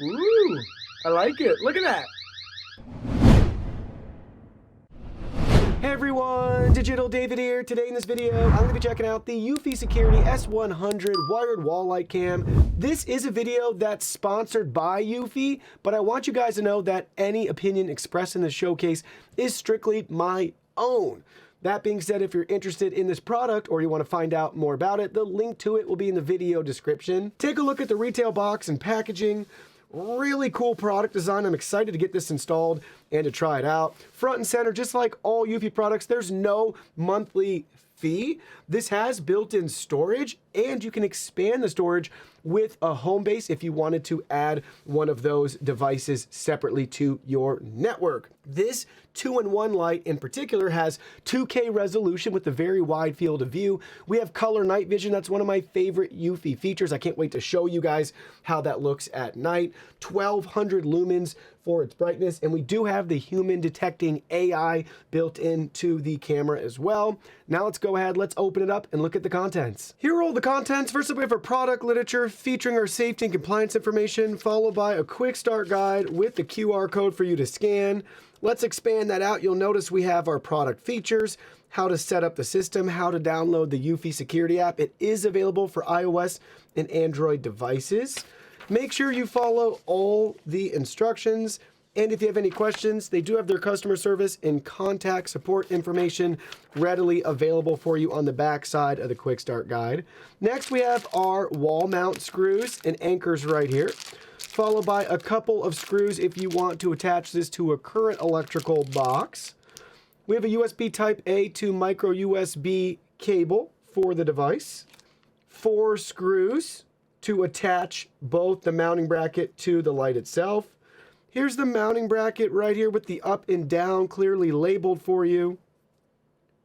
Ooh, I like it. Look at that. Hey everyone, Digital David here. Today in this video, I'm going to be checking out the eufy Security S100 wired wall light cam. This is a video that's sponsored by eufy, but I want you guys to know that any opinion expressed in this showcase is strictly my own. That being said, if you're interested in this product or you want to find out more about it, the link to it will be in the video description. Take a look at the retail box and packaging. Really cool product design. I'm excited to get this installed and to try it out. Front and center, just like all eufy products, there's no monthly fee. This has built-in storage, and you can expand the storage with a home base if you wanted to add one of those devices separately to your network. This 2-in-1 light in particular has 2K resolution with a very wide field of view. We have color night vision. That's one of my favorite eufy features. I can't wait to show you guys how that looks at night. 1200 lumens for its brightness, and we do have the human detecting AI built into the camera as well. Now let's go ahead, let's open it up and look at the contents. Here are all the contents. First up, we have our product literature featuring our safety and compliance information, followed by a quick start guide with the QR code for you to scan. Let's expand that out. You'll notice we have our product features, how to set up the system, how to download the eufy Security app. It is available for iOS and Android devices. Make sure you follow all the instructions. And if you have any questions, they do have their customer service and contact support information readily available for you on the back side of the quick start guide. Next, we have our wall mount screws and anchors right here, followed by a couple of screws if you want to attach this to a current electrical box. We have a USB type A to micro USB cable for the device, 4 screws to attach both the mounting bracket to the light itself. Here's the mounting bracket right here with the up and down clearly labeled for you.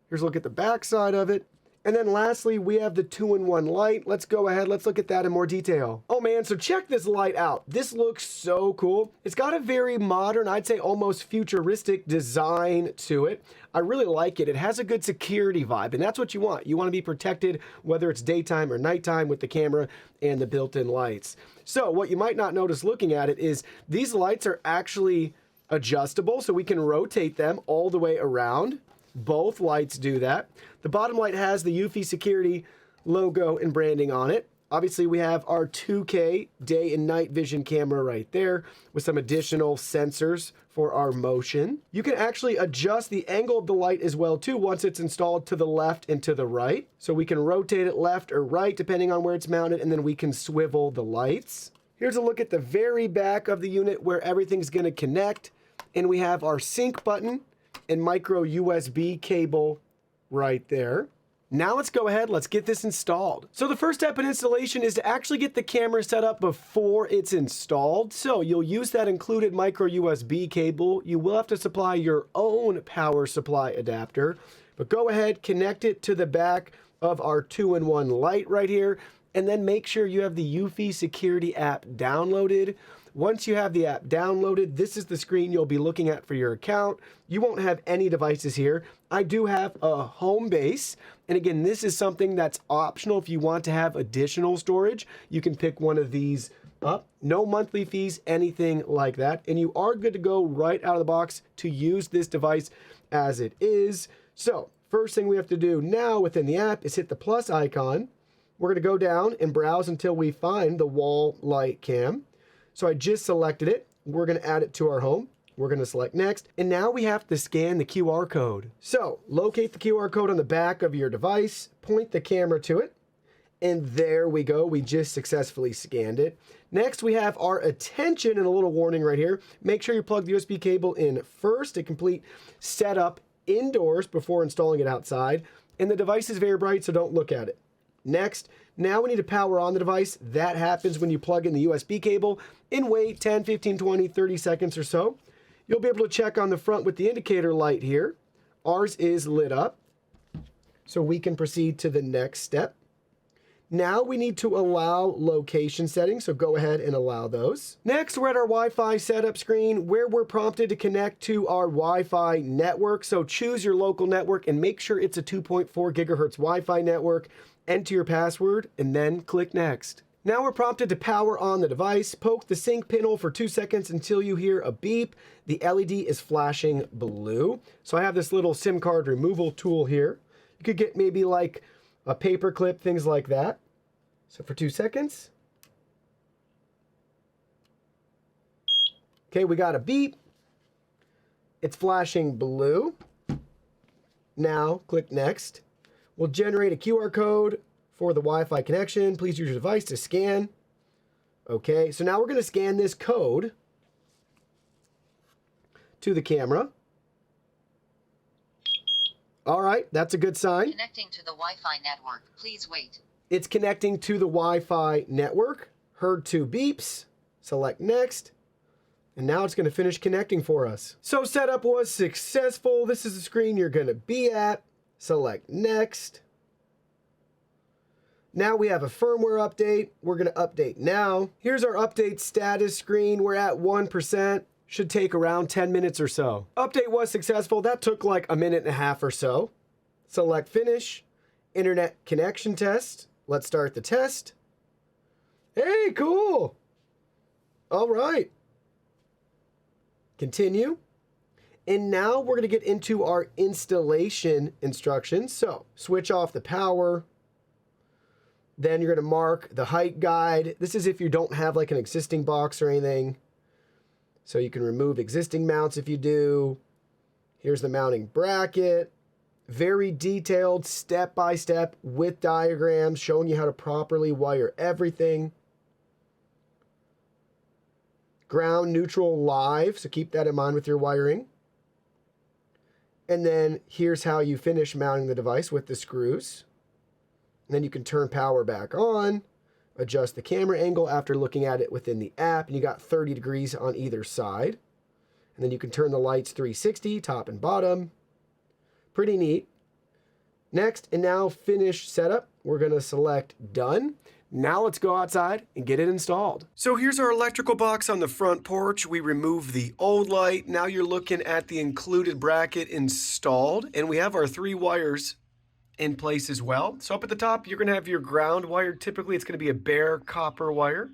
Here's a look at the back side of it. And then lastly, we have the 2-in-1 light. Let's go ahead, let's look at that in more detail. Oh man, so check this light out. This looks so cool. It's got a very modern, I'd say almost futuristic design to it. I really like it. It has a good security vibe, and that's what you want. You want to be protected whether it's daytime or nighttime with the camera and the built-in lights. So what you might not notice looking at it is these lights are actually adjustable, so we can rotate them all the way around. Both lights do that. The bottom light has the eufy Security logo and branding on it. Obviously, we have our 2K day and night vision camera right there with some additional sensors for our motion. You can actually adjust the angle of the light as well too once it's installed to the left and to the right. So we can rotate it left or right depending on where it's mounted, and then we can swivel the lights. Here's a look at the very back of the unit where everything's going to connect, and we have our sync button and micro USB cable right there. Now let's go ahead, let's get this installed. So the first step in installation is to actually get the camera set up before it's installed. So you'll use that included micro USB cable. You will have to supply your own power supply adapter, but go ahead, connect it to the back of our 2-in-1 light right here, and then make sure you have the eufy Security app downloaded. Once you have the app downloaded, this is the screen you'll be looking at for your account. You won't have any devices here. I do have a home base. And again, this is something that's optional. If you want to have additional storage, you can pick one of these up. No monthly fees, anything like that. And you are good to go right out of the box to use this device as it is. So first thing we have to do now within the app is hit the plus icon. We're going to go down and browse until we find the wall light cam. So I just selected it. We're going to add it to our home. We're going to select next. And now we have to scan the QR code. So locate the QR code on the back of your device, point the camera to it, and there we go. We just successfully scanned it. Next, we have our attention and a little warning right here. Make sure you plug the USB cable in first to complete setup indoors before installing it outside. And the device is very bright, so don't look at it. Next, now we need to power on the device. That happens when you plug in the USB cable and wait 10, 15, 20, 30 seconds or so. You'll be able to check on the front with the indicator light here. Ours is lit up, so we can proceed to the next step. Now we need to allow location settings, so go ahead and allow those. Next, we're at our Wi-Fi setup screen where we're prompted to connect to our Wi-Fi network. So choose your local network and make sure it's a 2.4 gigahertz Wi-Fi network. Enter your password and then click next. Now we're prompted to power on the device. Poke the sync pinhole for 2 seconds until you hear a beep. The LED is flashing blue. So I have this little SIM card removal tool here. You could get maybe like a paper clip, things like that. So for 2 seconds. Okay, we got a beep. It's flashing blue. Now click next. We'll generate a QR code for the Wi-Fi connection. Please use your device to scan. Okay, so now we're going to scan this code to the camera. All right, that's a good sign. Connecting to the Wi-Fi network. Please wait. It's connecting to the Wi-Fi network. Heard 2 beeps. Select next. And now it's going to finish connecting for us. So setup was successful. This is the screen you're going to be at. Select next. Now we have a firmware update. We're going to update now. Here's our update status screen. We're at 1%. Should take around 10 minutes or so. Update was successful. That took like a minute and a half or so. Select finish. Internet connection test. Let's start the test. Hey, cool. All right. Continue. And now we're going to get into our installation instructions. So switch off the power. Then you're going to mark the height guide. This is if you don't have like an existing box or anything. So you can remove existing mounts if you do. Here's the mounting bracket. Very detailed step-by-step with diagrams showing you how to properly wire everything. Ground neutral live, so keep that in mind with your wiring. And then here's how you finish mounting the device with the screws. And then you can turn power back on, adjust the camera angle after looking at it within the app, and you got 30 degrees on either side. And then you can turn the lights 360, top and bottom. Pretty neat. Next, and now finish setup. We're going to select done. Now let's go outside and get it installed. So here's our electrical box on the front porch. We removed the old light. Now you're looking at the included bracket installed, and we have our 3 wires in place as well. So up at the top, you're going to have your ground wire. Typically, it's going to be a bare copper wire.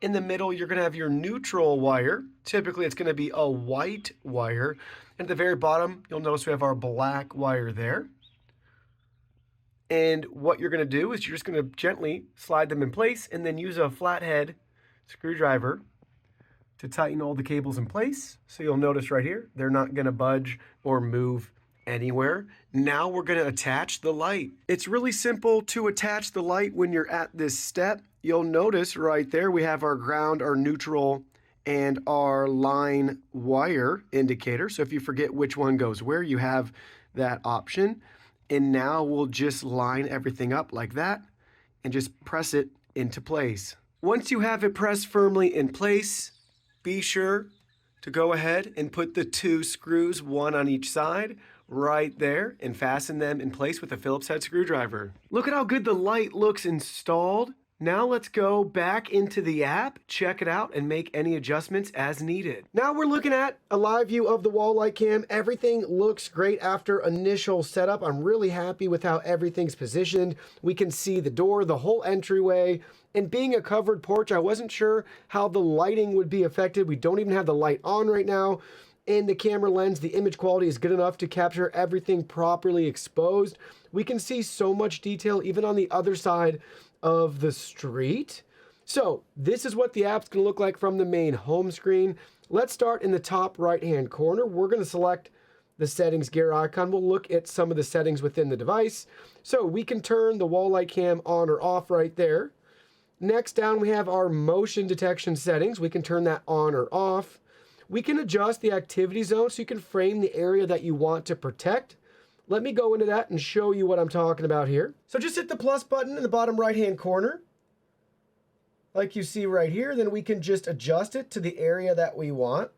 In the middle, you're going to have your neutral wire. Typically, it's going to be a white wire. And at the very bottom, you'll notice we have our black wire there. And what you're going to do is you're just going to gently slide them in place and then use a flathead screwdriver to tighten all the cables in place. So you'll notice right here, they're not going to budge or move anywhere. Now we're going to attach the light. It's really simple to attach the light when you're at this step. You'll notice right there we have our ground, our neutral, and our line wire indicator. So if you forget which one goes where, you have that option. And now we'll just line everything up like that and just press it into place. Once you have it pressed firmly in place, be sure to go ahead and put the 2 screws, one on each side, right there, and fasten them in place with a Phillips head screwdriver. Look at how good the light looks installed. Now let's go back into the app, check it out, and make any adjustments as needed. Now we're looking at a live view of the wall light cam. Everything looks great after initial setup. I'm really happy with how everything's positioned. We can see the door, the whole entryway, and being a covered porch, I wasn't sure how the lighting would be affected. We don't even have the light on right now. And the camera lens, the image quality is good enough to capture everything properly exposed. We can see so much detail even on the other side of the street. So this is what the app's going to look like from the main home screen. Let's start in the top right hand corner. We're going to select the settings gear icon. We'll look at some of the settings within the device. So we can turn the wall light cam on or off right there. Next down we have our motion detection settings. We can turn that on or off. We can adjust the activity zone so you can frame the area that you want to protect. Let me go into that and show you what I'm talking about here. So just hit the plus button in the bottom right-hand corner, like you see right here. Then we can just adjust it to the area that we want.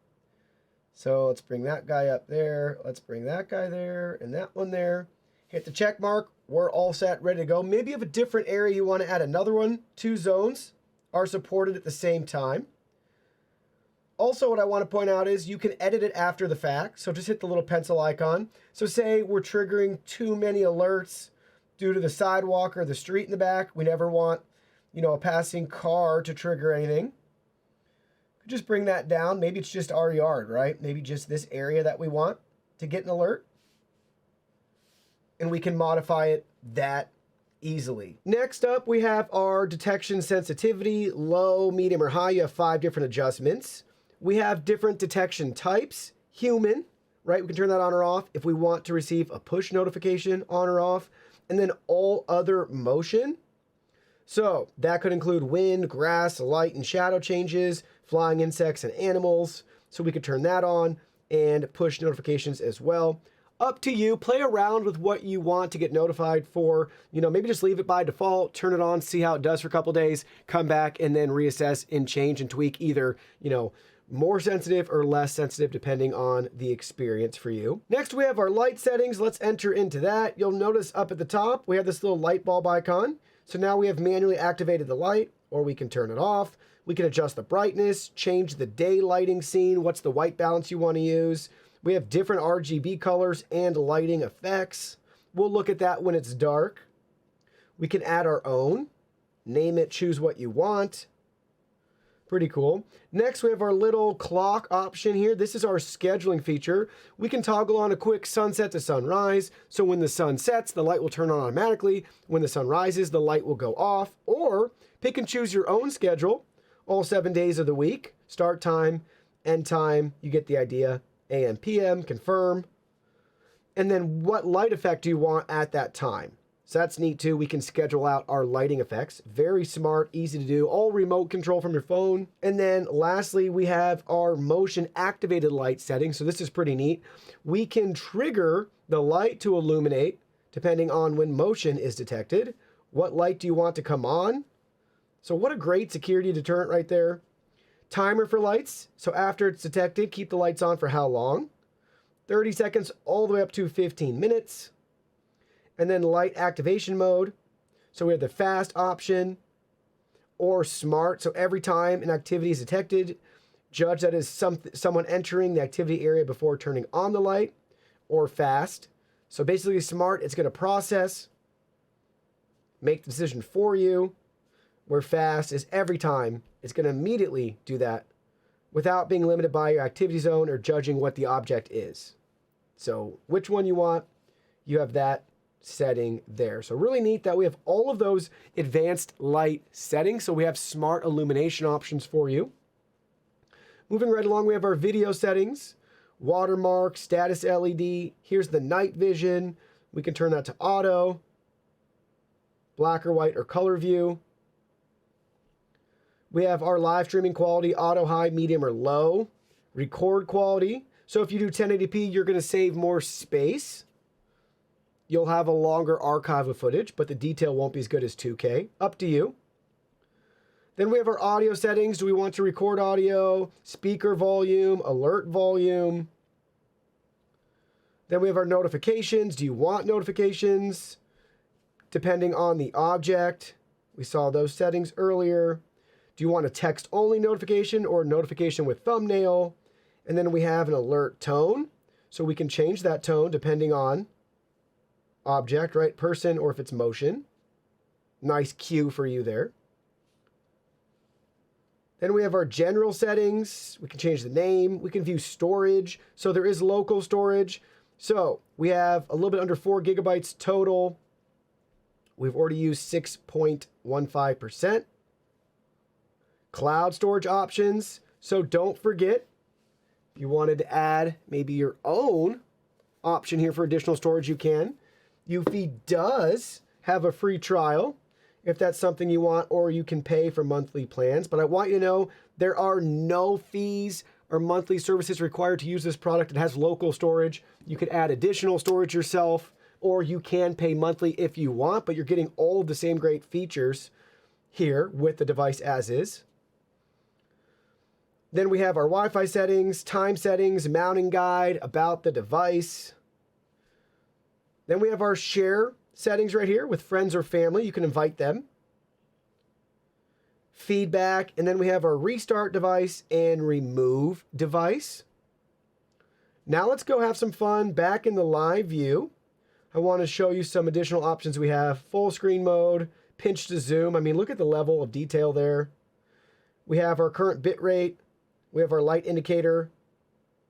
So let's bring that guy up there. Let's bring that guy there and that one there. Hit the check mark. We're all set, ready to go. Maybe you have a different area you want to add another one. 2 zones are supported at the same time. Also, what I want to point out is you can edit it after the fact. So just hit the little pencil icon. So say we're triggering too many alerts due to the sidewalk or the street in the back. We never want a passing car to trigger anything. Just bring that down. Maybe it's just our yard, right? Maybe just this area that we want to get an alert. And we can modify it that easily. Next up, we have our detection sensitivity, low, medium, or high. You have 5 different adjustments. We have different detection types. Human, right? We can turn that on or off if we want to receive a push notification, on or off. And then all other motion. So that could include wind, grass, light, and shadow changes, flying insects and animals. So we could turn that on and push notifications as well. Up to you. Play around with what you want to get notified for. Maybe just leave it by default, turn it on, see how it does for a couple days, come back and then reassess and change and tweak either, more sensitive or less sensitive depending on the experience for you. Next, we have our light settings. Let's enter into that. You'll notice up at the top, we have this little light bulb icon. So now we have manually activated the light, or we can turn it off. We can adjust the brightness, change the day lighting scene, what's the white balance you want to use. We have different RGB colors and lighting effects. We'll look at that when it's dark. We can add our own, name it, choose what you want. Pretty cool. Next, we have our little clock option here. This is our scheduling feature. We can toggle on a quick sunset to sunrise. So when the sun sets, the light will turn on automatically. When the sun rises, the light will go off. Or pick and choose your own schedule, all 7 days of the week, start time, end time. You get the idea. AM, PM, confirm. And then what light effect do you want at that time? So that's neat too. We can schedule out our lighting effects. Very smart, easy to do, all remote control from your phone. And then lastly, we have our motion activated light settings. So this is pretty neat. We can trigger the light to illuminate depending on when motion is detected. What light do you want to come on? So what a great security deterrent right there. Timer for lights. So after it's detected, keep the lights on for how long? 30 seconds all the way up to 15 minutes. And then light activation mode. So we have the fast option or smart. So every time an activity is detected, judge that is someone entering the activity area before turning on the light, or fast. So basically smart, it's going to process, make the decision for you, where fast is every time it's going to immediately do that without being limited by your activity zone or judging what the object is. So which one you want, you have that setting there. So really neat that we have all of those advanced light settings. So we have smart illumination options for you. Moving right along, we have our video settings, watermark, status LED. Here's the night vision. We can turn that to auto, black or white or color view. We have our live streaming quality, auto, high, medium, or low. Record quality. So if you do 1080p, you're going to save more space. You'll have a longer archive of footage, but the detail won't be as good as 2K. Up to you. Then we have our audio settings. Do we want to record audio, speaker volume, alert volume? Then we have our notifications. Do you want notifications? Depending on the object. We saw those settings earlier. Do you want a text-only notification or a notification with thumbnail? And then we have an alert tone. So we can change that tone depending on object, right? Person, or if it's motion. Nice cue for you there. Then we have our general settings. We can change the name. We can view storage. So there is local storage. So we have a little bit under 4 gigabytes total. We've already used 6.15%. Cloud storage options. So don't forget, if you wanted to add maybe your own option here for additional storage, you can. Eufy does have a free trial if that's something you want, or you can pay for monthly plans. But I want you to know there are no fees or monthly services required to use this product. It has local storage. You could add additional storage yourself, or you can pay monthly if you want, but you're getting all of the same great features here with the device as is. Then we have our Wi-Fi settings, time settings, mounting guide, about the device. Then we have our share settings right here with friends or family. You can invite them. Feedback, and then we have our restart device and remove device. Now let's go have some fun back in the live view. I want to show you some additional options we have. Full screen mode, pinch to zoom. I mean, look at the level of detail there. We have our current bit rate. We have our light indicator.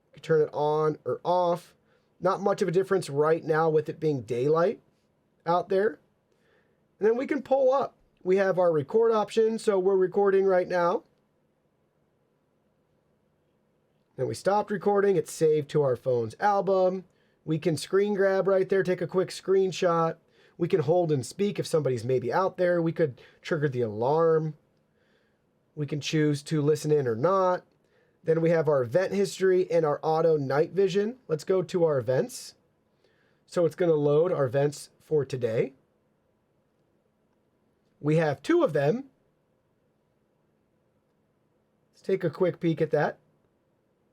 You can turn it on or off. Not much of a difference right now with it being daylight out there. And then we can pull up. We have our record option, so we're recording right now. Then we stopped recording. It's saved to our phone's album. We can screen grab right there, take a quick screenshot. We can hold and speak if somebody's maybe out there. We could trigger the alarm. We can choose to listen in or not. Then we have our event history and our auto night vision. Let's go to our events. So it's going to load our events for today. We have 2 of them. Let's take a quick peek at that.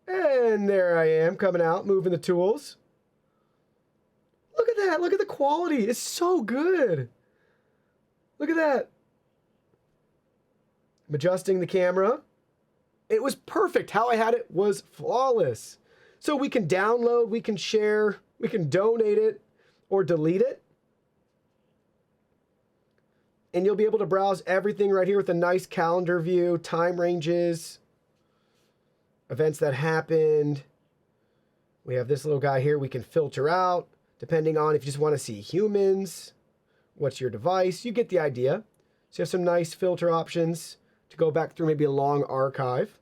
And there I am coming out, moving the tools. Look at that. Look at the quality. It's so good. Look at that. I'm adjusting the camera. It was perfect. How I had it was flawless. So we can download, we can share, we can donate it or delete it. And you'll be able to browse everything right here with a nice calendar view, time ranges, events that happened. We have this little guy here we can filter out depending on if you just want to see humans. What's your device? You get the idea. So you have some nice filter options to go back through maybe a long archive.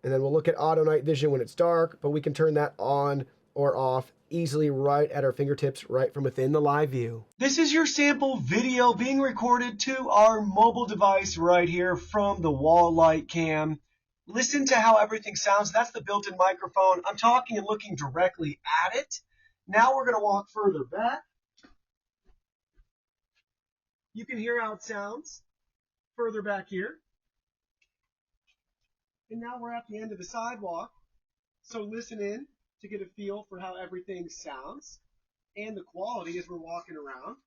And then we'll look at auto night vision when it's dark, but we can turn that on or off easily right at our fingertips, right from within the live view. This is your sample video being recorded to our mobile device right here from the wall light cam. Listen to how everything sounds. That's the built-in microphone. I'm talking and looking directly at it. Now we're going to walk further back. You can hear how it sounds further back here. And now we're at the end of the sidewalk. So listen in to get a feel for how everything sounds and the quality as we're walking around.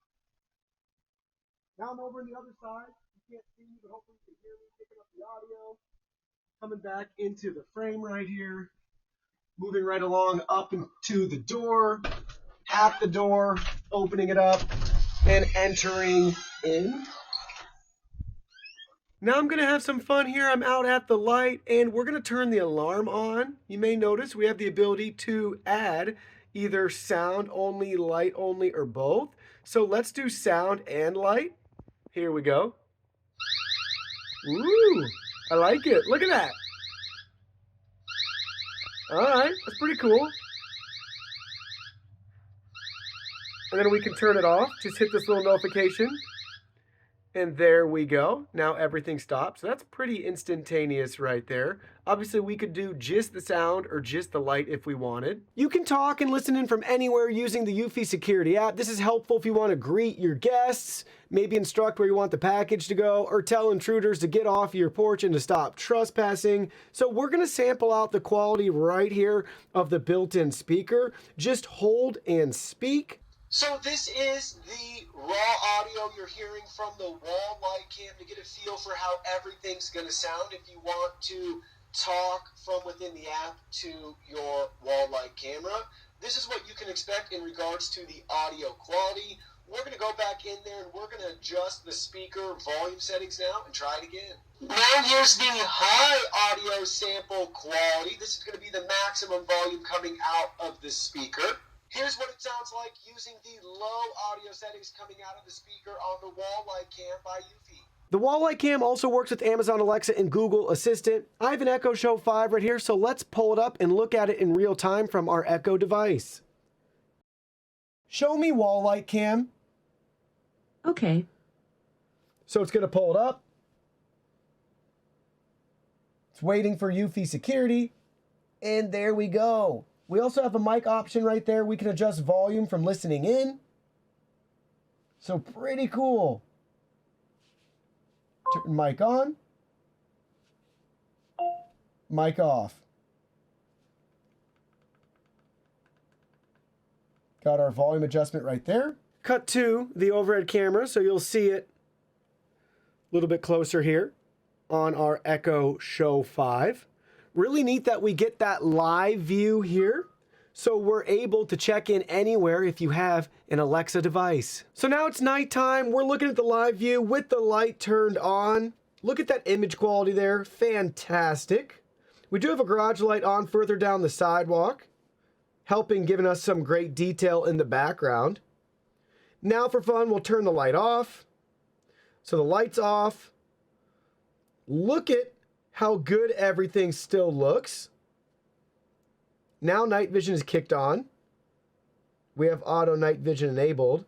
Now I'm over on the other side. You can't see me, but hopefully you can hear me picking up the audio. Coming back into the frame right here. Moving right along up into the door. At the door. Opening it up and entering in. Now I'm going to have some fun here. I'm out at the light and we're going to turn the alarm on. You may notice we have the ability to add either sound only, light only, or both. So let's do sound and light. Here we go. Ooh, I like it. Look at that. All right, that's pretty cool. And then we can turn it off. Just hit this little notification. And there we go. Now everything stops. So that's pretty instantaneous right there. Obviously, we could do just the sound or just the light if we wanted. You can talk and listen in from anywhere using the eufy Security app. This is helpful if you want to greet your guests, maybe instruct where you want the package to go, or tell intruders to get off your porch and to stop trespassing. So we're going to sample out the quality right here of the built-in speaker. Just hold and speak. So this is the raw audio you're hearing from the wall light cam to get a feel for how everything's going to sound if you want to talk from within the app to your wall light camera. This is what you can expect in regards to the audio quality. We're going to go back in there and we're going to adjust the speaker volume settings now and try it again. Now here's the high audio sample quality. This is going to be the maximum volume coming out of the speaker. Here's what it sounds like using the low audio settings coming out of the speaker on the wall light cam by eufy. The wall light cam also works with Amazon Alexa and Google Assistant. I have an Echo Show 5 right here, so let's pull it up and look at it in real time from our Echo device. Show me wall light cam. Okay. So it's going to pull it up. It's waiting for eufy Security. And there we go. We also have a mic option right there. We can adjust volume from listening in. So pretty cool. Turn mic on. Mic off. Got our volume adjustment right there. Cut to the overhead camera so you'll see it a little bit closer here on our Echo Show 5. Really neat that we get that live view here. So we're able to check in anywhere if you have an Alexa device. So now it's nighttime. We're looking at the live view with the light turned on. Look at that image quality there. Fantastic. We do have a garage light on further down the sidewalk, helping giving us some great detail in the background. Now for fun, we'll turn the light off. So the light's off. Look at how good everything still looks. Now night vision is kicked on. We have auto night vision enabled.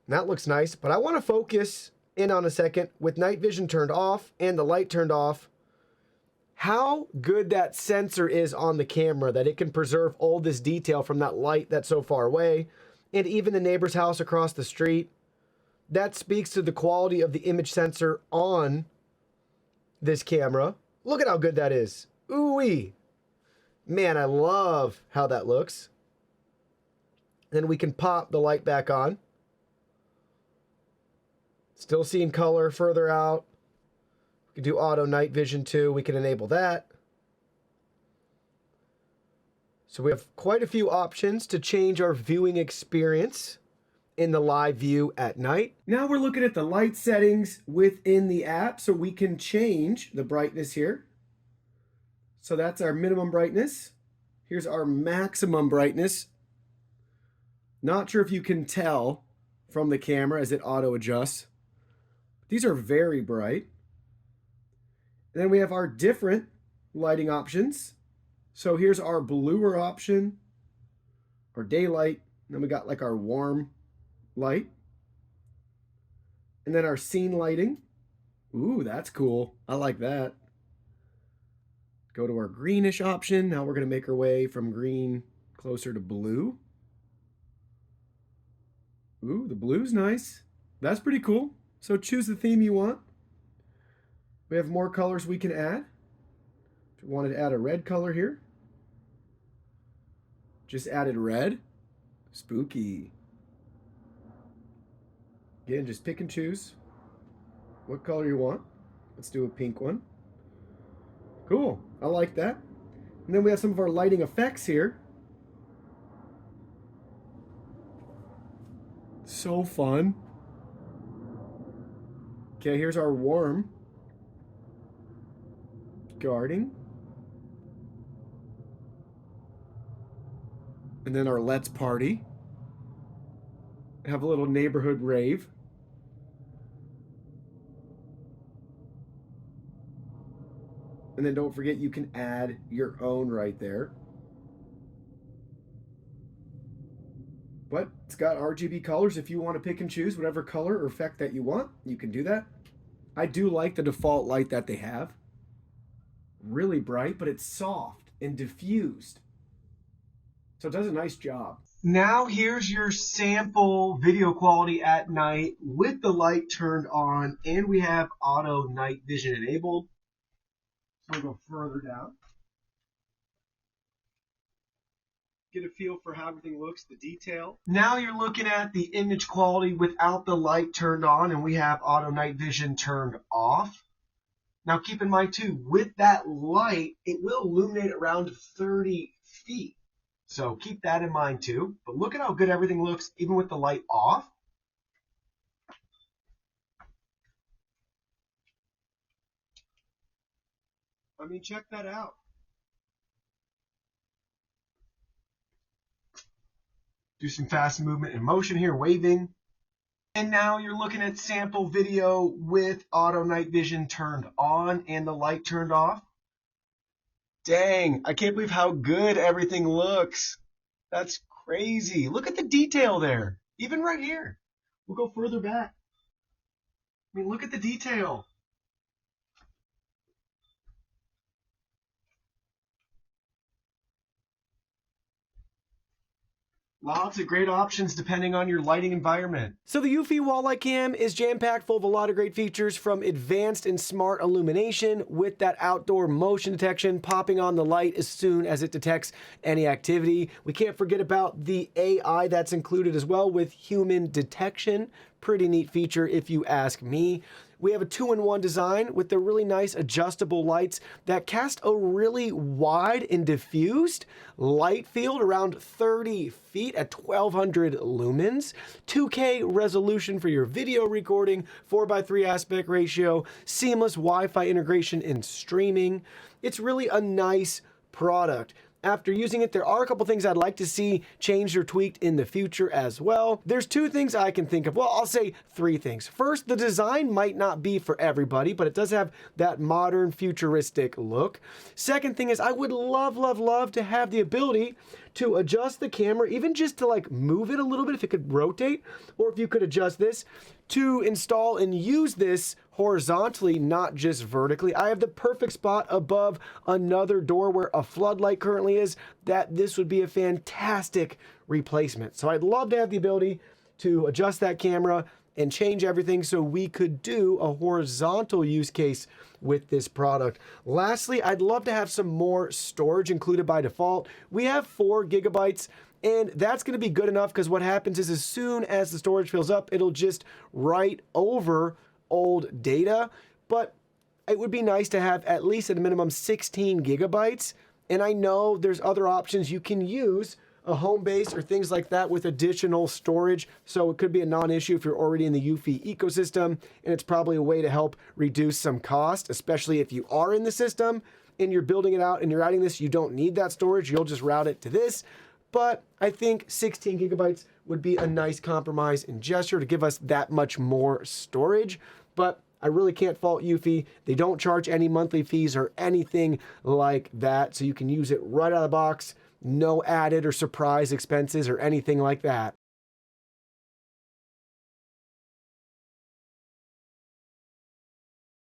That looks nice, but I want to focus in on a second with night vision turned off and the light turned off. How good that sensor is on the camera, that it can preserve all this detail from that light that's so far away, and even the neighbor's house across the street. That speaks to the quality of the image sensor on this camera. Look at how good that is. Ooh-wee. Man, I love how that looks. Then we can pop the light back on. Still seeing color further out. We can do auto night vision too. We can enable that. So we have quite a few options to change our viewing experience in the live view at night. Now we're looking at the light settings within the app, so we can change the brightness here. So that's our minimum brightness. Here's our maximum brightness. Not sure if you can tell from the camera as it auto adjusts. These are very bright. And then we have our different lighting options. So here's our bluer option, our daylight. And then we got like our warm light. And then our scene lighting. Ooh, that's cool. I like that. Go to our greenish option. Now we're going to make our way from green closer to blue. Ooh, the blue's nice. That's pretty cool. So choose the theme you want. We have more colors we can add. If we wanted to add a red color here. Just added red. Spooky. Again, just pick and choose what color you want. Let's do a pink one. Cool, I like that. And then we have some of our lighting effects here. So fun. Okay, here's our warm guarding. And then our let's party. Have a little neighborhood rave. And then don't forget you can add your own right there. But it's got RGB colors. If you want to pick and choose whatever color or effect that you want, you can do that. I do like the default light that they have. Really bright, but it's soft and diffused. So it does a nice job. Now here's your sample video quality at night with the light turned on, and we have auto night vision enabled. So we'll go further down. Get a feel for how everything looks, the detail. Now you're looking at the image quality without the light turned on, and we have auto night vision turned off. Now keep in mind too, with that light, it will illuminate around 30 feet. So keep that in mind too. But look at how good everything looks even with the light off. I mean, check that out. Do some fast movement and motion here, waving. And now you're looking at sample video with auto night vision turned on and the light turned off. Dang, I can't believe how good everything looks. That's crazy. Look at the detail there. Even right here. We'll go further back. I mean, look at the detail. Lots of great options depending on your lighting environment. So the eufy wall light cam is jam-packed full of a lot of great features, from advanced and smart illumination with that outdoor motion detection, popping on the light as soon as it detects any activity. We can't forget about the AI that's included as well with human detection. pretty neat feature if you ask me. We have a 2-in-1 design with the really nice adjustable lights that cast a really wide and diffused light field around 30 feet at 1200 lumens, 2K resolution for your video recording, 4:3 aspect ratio, seamless Wi-Fi integration and streaming. It's really a nice product. After using it, there are a couple things I'd like to see changed or tweaked in the future as well. There's 2 things I can think of. Well, I'll say 3 things. First, the design might not be for everybody, but it does have that modern futuristic look. Second thing is I would love to have the ability to adjust the camera, even just to like move it a little bit if it could rotate, or if you could adjust this to install and use this horizontally, not just vertically. I have the perfect spot above another door where a floodlight currently is, that this would be a fantastic replacement. So I'd love to have the ability to adjust that camera and change everything so we could do a horizontal use case with this product. Lastly, I'd love to have some more storage included by default. We have 4 gigabytes, and that's going to be good enough because what happens is as soon as the storage fills up, it'll just write over old data. But it would be nice to have at least at a minimum 16 gigabytes. And I know there's other options you can use, a home base or things like that with additional storage. So it could be a non-issue if you're already in the eufy ecosystem, and it's probably a way to help reduce some cost, especially if you are in the system and you're building it out and you're adding this, you don't need that storage. You'll just route it to this. But I think 16 gigabytes would be a nice compromise and gesture to give us that much more storage. But I really can't fault eufy. They don't charge any monthly fees or anything like that. So you can use it right out of the box. No added or surprise expenses or anything like that.